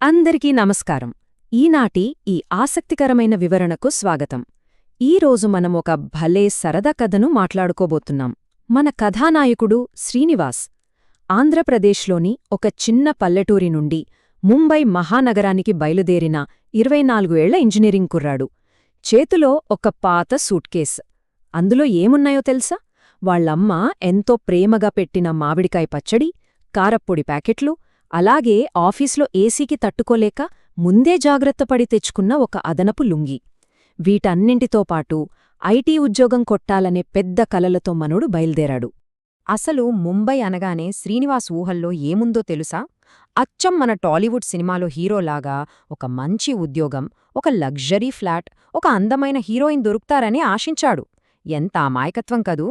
అందరికీ నమస్కారం. ఈనాటి ఈ ఆసక్తికరమైన వివరణకు స్వాగతం. ఈరోజు మనం ఒక భలే సరదా కథను మాట్లాడుకోబోతున్నాం. మన కథానాయకుడు శ్రీనివాస్ ఆంధ్రప్రదేశ్లోని ఒక చిన్న పల్లెటూరి నుండి ముంబై మహానగరానికి బయలుదేరిన 24 ఏళ్ల ఇంజనీరింగ్ కుర్రాడు. చేతిలో ఒక పాత సూట్కేస్. అందులో ఏమున్నాయో తెలుసా? వాళ్లమ్మ ఎంతో ప్రేమగా పెట్టిన మామిడికాయ పచ్చడి, కారప్పొడి ప్యాకెట్లు, అలాగే ఆఫీస్లో ఏసీకి తట్టుకోలేక ముందే జాగ్రత్తపడి తెచ్చుకున్న ఒక అదనపు లుంగీ. వీటన్నింటితో పాటు ఐటీ ఉద్యోగం కొట్టాలనే పెద్ద కలలతో మనోడు బయల్దేరాడు. అసలు ముంబై అనగానే శ్రీనివాస్ ఊహల్లో ఏముందో తెలుసా? అచ్చం మన టాలీవుడ్ సినిమాలో హీరోలాగా ఒక మంచి ఉద్యోగం, ఒక లగ్జరీ ఫ్లాట్, ఒక అందమైన హీరోయిన్ దొరుకుతారని ఆశించాడు. ఎంత అమాయకత్వం కదూ!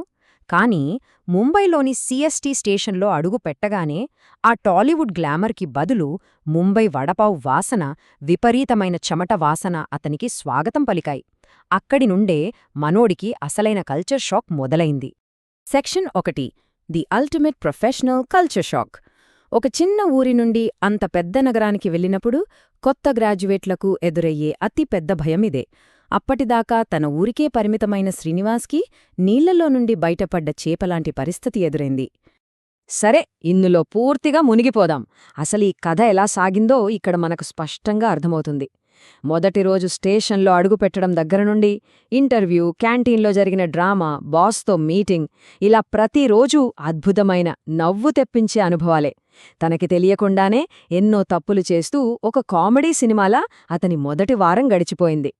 కానీ ముంబైలోని సిఎస్టీ స్టేషన్లో అడుగు పెట్టగానే ఆ టాలీవుడ్ గ్లామర్కి బదులు ముంబై వడపావ్ వాసన, విపరీతమైన చెమట వాసన అతనికి స్వాగతం పలికాయి. అక్కడి నుండే మనోడికి అసలైన కల్చర్ షాక్ మొదలైంది. Section 1. The ultimate professional culture shock. ఒక చిన్న ఊరి నుండి అంత పెద్ద నగరానికి వెళ్ళినప్పుడు కొత్త గ్రాడ్యుయేట్లకు ఎదురయ్యే అతి పెద్ద భయమిదే. అప్పటిదాకా తన ఊరికే పరిమితమైన శ్రీనివాస్కి నీళ్లలో నుండి బయటపడ్డ చేపలాంటి పరిస్థితి ఎదురైంది. సరే, ఇందులో పూర్తిగా మునిగిపోదాం. అసలీ కథ ఎలా సాగిందో ఇక్కడ మనకు స్పష్టంగా అర్థమవుతుంది. మొదటి రోజు స్టేషన్లో అడుగుపెట్టడం దగ్గరనుండి ఇంటర్వ్యూ, క్యాంటీన్లో జరిగిన డ్రామా, బాస్తో మీటింగ్, ఇలా ప్రతిరోజూ అద్భుతమైన, నవ్వు తెప్పించే అనుభవాలే. తనకి తెలియకుండానే ఎన్నో తప్పులు చేస్తూ ఒక కామెడీ సినిమాలా అతని మొదటి వారం గడిచిపోయింది.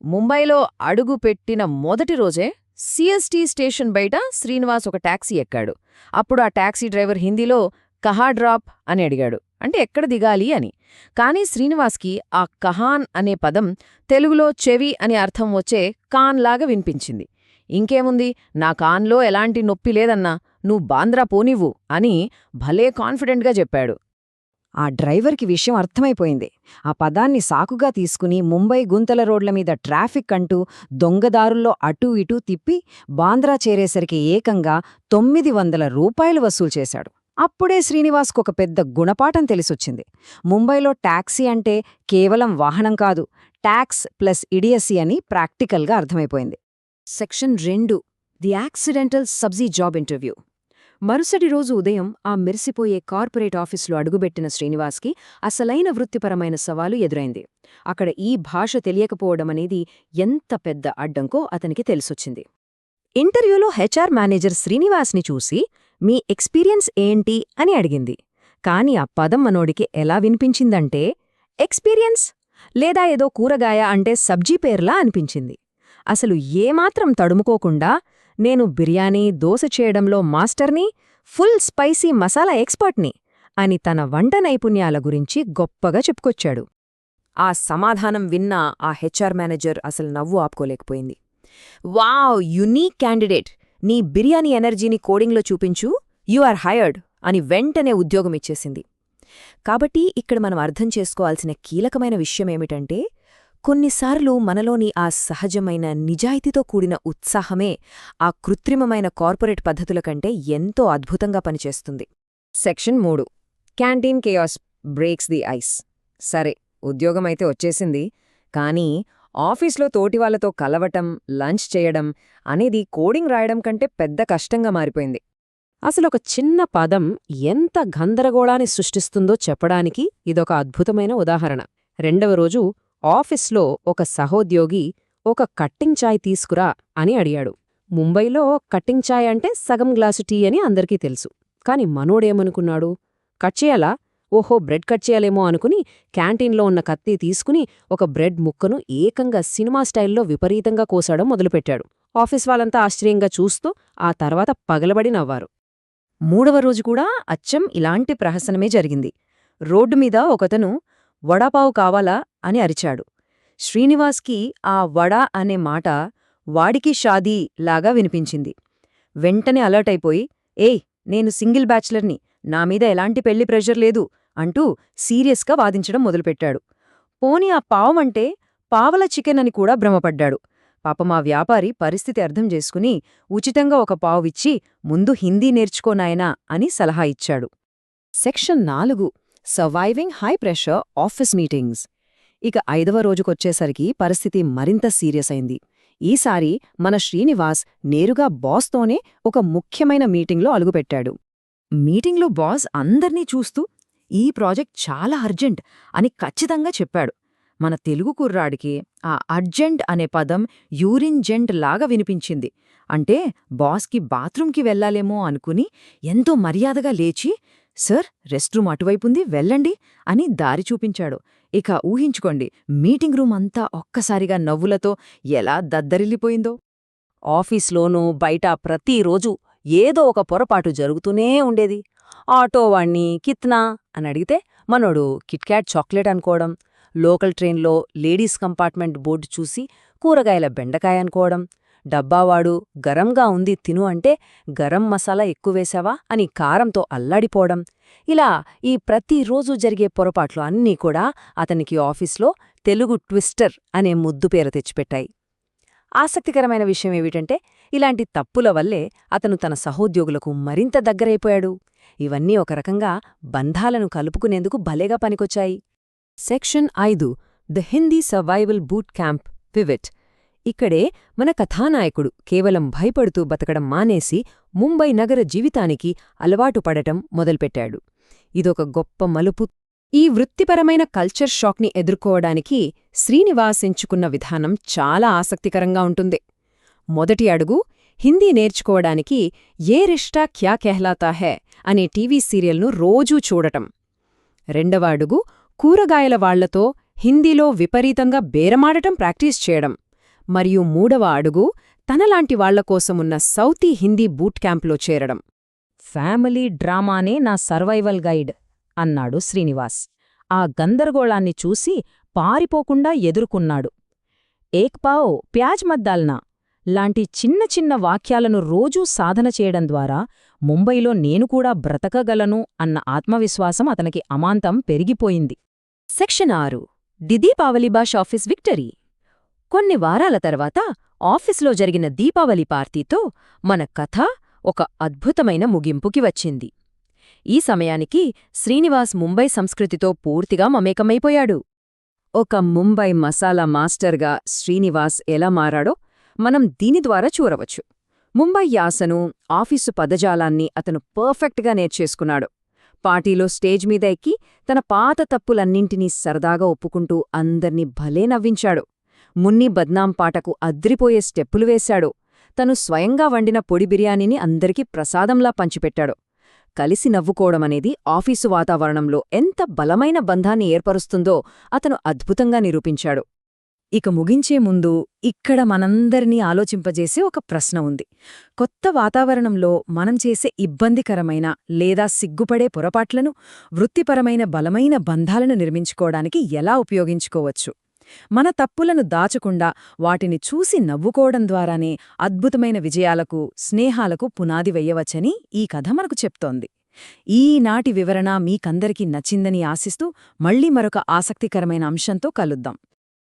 ముంబైలో అడుగుపెట్టిన మొదటి రోజే సిఎస్టీ స్టేషన్ బయట శ్రీనివాస్ ఒక టాక్సీ ఎక్కాడు. అప్పుడు ఆ టాక్సీ డ్రైవర్ హిందీలో కహా డ్రాప్ అని అడిగాడు, అంటే ఎక్కడ దిగాలి అని. కానీ శ్రీనివాస్కి ఆ కహాన్ అనే పదం తెలుగులో చెవి అని అర్థం వచ్చే కాన్లాగా వినిపించింది. ఇంకేముంది, నా కాన్లో ఎలాంటి నొప్పి లేదన్నా, నువ్వు బాంద్రా పోనివ్వు అని భలే కాన్ఫిడెంట్గా చెప్పాడు. ఆ డ్రైవర్కి విషయం అర్థమైపోయింది. ఆ పదాన్ని సాకుగా తీసుకుని ముంబై గుంతల రోడ్ల మీద ట్రాఫిక్ అంటూ దొంగదారుల్లో అటూ ఇటూ తిప్పి బాంద్రా చేరేసరికి ఏకంగా 900 రూపాయలు వసూలు చేశాడు. అప్పుడే శ్రీనివాస్కొక పెద్ద గుణపాఠం తెలిసొచ్చింది. ముంబైలో టాక్సీ అంటే కేవలం వాహనం కాదు, ట్యాక్స్ ప్లస్ ఇడియసీ అని ప్రాక్టికల్గా అర్థమైపోయింది. Section 2. The accidental Sabzi job interview. మరుసటి రోజు ఉదయం ఆ మెరిసిపోయే కార్పొరేట్ ఆఫీసులో అడుగుబెట్టిన శ్రీనివాస్కి అసలైన వృత్తిపరమైన సవాలు ఎదురైంది. అక్కడ ఈ భాష తెలియకపోవడమనేది ఎంత పెద్ద అడ్డంకో అతనికి తెలిసొచ్చింది. ఇంటర్వ్యూలో హెచ్ఆర్ మేనేజర్ శ్రీనివాస్ని చూసి, మీ ఎక్స్పీరియన్స్ ఏంటి అని అడిగింది. కాని ఆ పదం మనోడికి ఎలా వినిపించిందంటే, ఎక్స్పీరియన్స్ లేదా ఏదో కూరగాయ అంటే సబ్జీ పేర్లా అనిపించింది. అసలు ఏమాత్రం తడుముకోకుండా, నేను బిర్యానీ, దోశ చేయడంలో మాస్టర్ని, ఫుల్ స్పైసీ మసాలా ఎక్స్పర్ట్ని అని తన వంట నైపుణ్యాల గురించి గొప్పగా చెప్పుకొచ్చాడు. ఆ సమాధానం విన్న ఆ హెచ్ఆర్ మేనేజర్ అసలు నవ్వు ఆపుకోలేకపోయింది. వావ్, యునీక్ క్యాండిడేట్, నీ బిర్యానీ ఎనర్జీని కోడింగ్లో చూపించు, యు ఆర్ హైర్డ్ అని వెంటనే ఉద్యోగమిచ్చేసింది. కాబట్టి ఇక్కడ మనం అర్థం చేసుకోవాల్సిన కీలకమైన విషయమేమిటంటే, కొన్నిసార్లు మనలోని ఆ సహజమైన నిజాయితీతో కూడిన ఉత్సాహమే ఆ కృత్రిమమైన కార్పొరేట్ పద్ధతుల కంటే ఎంతో అద్భుతంగా పనిచేస్తుంది. Section 3. Canteen chaos breaks the ice. సరే, ఉద్యోగమైతే వచ్చేసింది. కానీ ఆఫీస్లో తోటివాళ్లతో కలవటం, లంచ్ చేయడం అనేది కోడింగ్ రాయడం కంటే పెద్ద కష్టంగా మారిపోయింది. అసలొక చిన్న పదం ఎంత గందరగోళాన్ని సృష్టిస్తుందో చెప్పడానికి ఇదొక అద్భుతమైన ఉదాహరణ. రెండవ రోజు ఆఫీస్లో ఒక సహోద్యోగి ఒక కట్టింగ్ చాయ్ తీసుకురా అని అడిగాడు. ముంబైలో కట్టింగ్ చాయ్ అంటే సగం గ్లాసు టీ అని అందరికీ తెలుసు. కాని మనోడేమనుకున్నాడు, కట్ చేయాలా? ఓహో, బ్రెడ్ కట్ చేయాలేమో అనుకుని క్యాంటీన్లో ఉన్న కత్తి తీసుకుని ఒక బ్రెడ్ ముక్కను ఏకంగా సినిమా స్టైల్లో విపరీతంగా కోసాడం మొదలుపెట్టాడు. ఆఫీస్ వాళ్ళంతా ఆశ్చర్యంగా చూస్తూ ఆ తర్వాత పగలబడి నవ్వారు. మూడవ రోజు కూడా అచ్చం ఇలాంటి ప్రహసనమే జరిగింది. రోడ్డు మీద ఒకతను వడాపావు కావాలా అని అరిచాడు. శ్రీనివాస్కి ఆ వడా అనే మాట వాడికి షాదీ లాగా వినిపించింది. వెంటనే అలర్ట్ అయిపోయి, ఏయ్, నేను సింగిల్ బ్యాచ్లర్ని, నా మీద ఎలాంటి పెళ్లి ప్రెషర్ లేదు అంటూ సీరియస్గా వాదించడం మొదలుపెట్టాడు. పోనీ ఆ పావంటే పావల చికెన్ అని కూడా భ్రమపడ్డాడు. పాపం ఆ వ్యాపారి పరిస్థితి అర్థం చేసుకుని ఉచితంగా ఒక పావిచ్చి, ముందు హిందీ నేర్చుకోనాయనా అని సలహా ఇచ్చాడు. Section 4. Surviving high pressure office meetings. ఇక 5వ రోజుకొచ్చేసరికి పరిస్థితి మరింత సీరియస్ అయింది. ఈసారి మన శ్రీనివాస్ నేరుగా బాస్తోనే ఒక ముఖ్యమైన మీటింగ్లో అలుగుపెట్టాడు. మీటింగ్లో బాస్ అందర్నీ చూస్తూ ఈ ప్రాజెక్ట్ చాలా అర్జెంట్ అని ఖచ్చితంగా చెప్పాడు. మన తెలుగు కుర్రాడికి ఆ అర్జెంట్ అనే పదం యూరిన్ జెంట్ లాగా వినిపించింది. అంటే బాస్కి బాత్రూంకి వెళ్లాలేమో అనుకుని ఎంతో మర్యాదగా లేచి, "సర్, రెస్ట్ రూమ్ అటువైపుంది, వెళ్ళండి" అని దారి చూపించాడు. ఇక ఊహించుకోండి, మీటింగ్ రూమ్ అంతా ఒక్కసారిగా నవ్వులతో ఎలా దద్దరిల్లిపోయిందో. ఆఫీస్లోనూ బయట ప్రతిరోజు ఏదో ఒక పొరపాటు జరుగుతూనే ఉండేది. ఆటోవాణ్ణి కిత్నా అని అడిగితే మనోడు కిట్కాట్ చాక్లెట్ అనుకోవడం, లోకల్ ట్రైన్లో లేడీస్ కంపార్ట్మెంట్ బోర్డు చూసి కూరగాయల బెండకాయ అనుకోవడం, డబ్బావాడు గరంగా ఉంది తిను అంటే గరం మసాలా ఎక్కువేశావా అని కారంతో అల్లాడిపోవడం. ఇలా ఈ ప్రతిరోజు జరిగే పొరపాట్లు అన్నీ కూడా అతనికి ఆఫీస్లో తెలుగు ట్విస్టర్ అనే ముద్దు పేరు తెచ్చిపెట్టాయి. ఆసక్తికరమైన విషయమేమిటంటే, ఇలాంటి తప్పుల వల్లే అతను తన సహోద్యోగులకు మరింత దగ్గరైపోయాడు. ఇవన్నీ ఒక రకంగా బంధాలను కలుపుకునేందుకు భలేగా పనికొచ్చాయి. Section 5 the Hindi survival boot camp pivot. ఇక్కడే మన కథానాయకుడు కేవలం భయపడుతూ బతకడం మానేసి ముంబై నగర జీవితానికి అలవాటు పడటం మొదలుపెట్టాడు. ఇదొక గొప్ప మలుపు. ఈ వృత్తిపరమైన కల్చర్ షాక్ని ఎదుర్కోవడానికి శ్రీనివాస్ ఎంచుకున్న విధానం చాలా ఆసక్తికరంగా ఉంటుంది. మొదటి అడుగు హిందీ నేర్చుకోవడానికి ఏ రిష్తా క్యా కెహ్లాతా హై అనే టీవీ సీరియల్ను రోజూ చూడటం. రెండవ అడుగు కూరగాయల వాళ్లతో హిందీలో విపరీతంగా బేరమాడటం ప్రాక్టీస్ చేయడం. మరియు మూడవ అడుగు తనలాంటి వాళ్లకోసమున్న సౌతీ హిందీ బూట్ క్యాంప్లో చేరడం. ఫ్యామిలీ డ్రామానే నా సర్వైవల్ గైడ్ అన్నాడు శ్రీనివాస్. ఆ గందరగోళాన్ని చూసి పారిపోకుండా ఎదుర్కొన్నాడు. ఏక్ పావ్ ప్యాజ్ మద్దాల్నా లాంటి చిన్న చిన్న వాక్యాలను రోజూ సాధన చేయడం ద్వారా ముంబైలో నేను కూడా బ్రతకగలను అన్న ఆత్మవిశ్వాసం అతనికి అమాంతం పెరిగిపోయింది. Section 6 the Deepavali bash office victory. కొన్ని వారాల తర్వాత ఆఫీస్లో జరిగిన దీపావళి పార్టీతో మన కథ ఒక అద్భుతమైన ముగింపుకి వచ్చింది. ఈ సమయానికి శ్రీనివాస్ ముంబై సంస్కృతితో పూర్తిగా మమేకమైపోయాడు. ఒక ముంబై మసాలా మాస్టర్గా శ్రీనివాస్ ఎలా మారాడో మనం దీని ద్వారా చూడవచ్చు. ముంబై యాసను, ఆఫీసు పదజాలాన్ని అతను పర్ఫెక్ట్గా నేర్చేసుకున్నాడు. పార్టీలో స్టేజ్ మీద ఎక్కి తన పాత తప్పులన్నింటినీ సరదాగా ఒప్పుకుంటూ అందర్నీ భలే నవ్వించాడు. మున్ని బద్నాం పాటకు అద్రిపోయే స్టెప్పులు వేశాడు. తను స్వయంగా వండిన పొడి బిర్యానీని అందరికీ ప్రసాదంలా పంచిపెట్టాడు. కలిసి నవ్వుకోవడమనేది ఆఫీసు వాతావరణంలో ఎంత బలమైన బంధాన్ని ఏర్పరుస్తుందో అతను అద్భుతంగా నిరూపించాడు. ఇక ముగించే ముందు ఇక్కడ మనందరినీ ఆలోచింపజేసే ఒక ప్రశ్న ఉంది. కొత్త వాతావరణంలో మనం చేసే ఇబ్బందికరమైన లేదా సిగ్గుపడే పొరపాట్లను వృత్తిపరమైన బలమైన బంధాలను నిర్మించుకోవడానికి ఎలా ఉపయోగించుకోవచ్చు? మన తప్పులను దాచకుండా వాటిని చూసి నవ్వుకోవడం ద్వారానే అద్భుతమైన విజయాలకు, స్నేహాలకు పునాది వెయ్యవచ్చని ఈ కథ మనకు చెప్తోంది. ఈనాటి వివరణ మీకందరికీ నచ్చిందని ఆశిస్తూ మళ్లీ మరొక ఆసక్తికరమైన అంశంతో కలుద్దాం.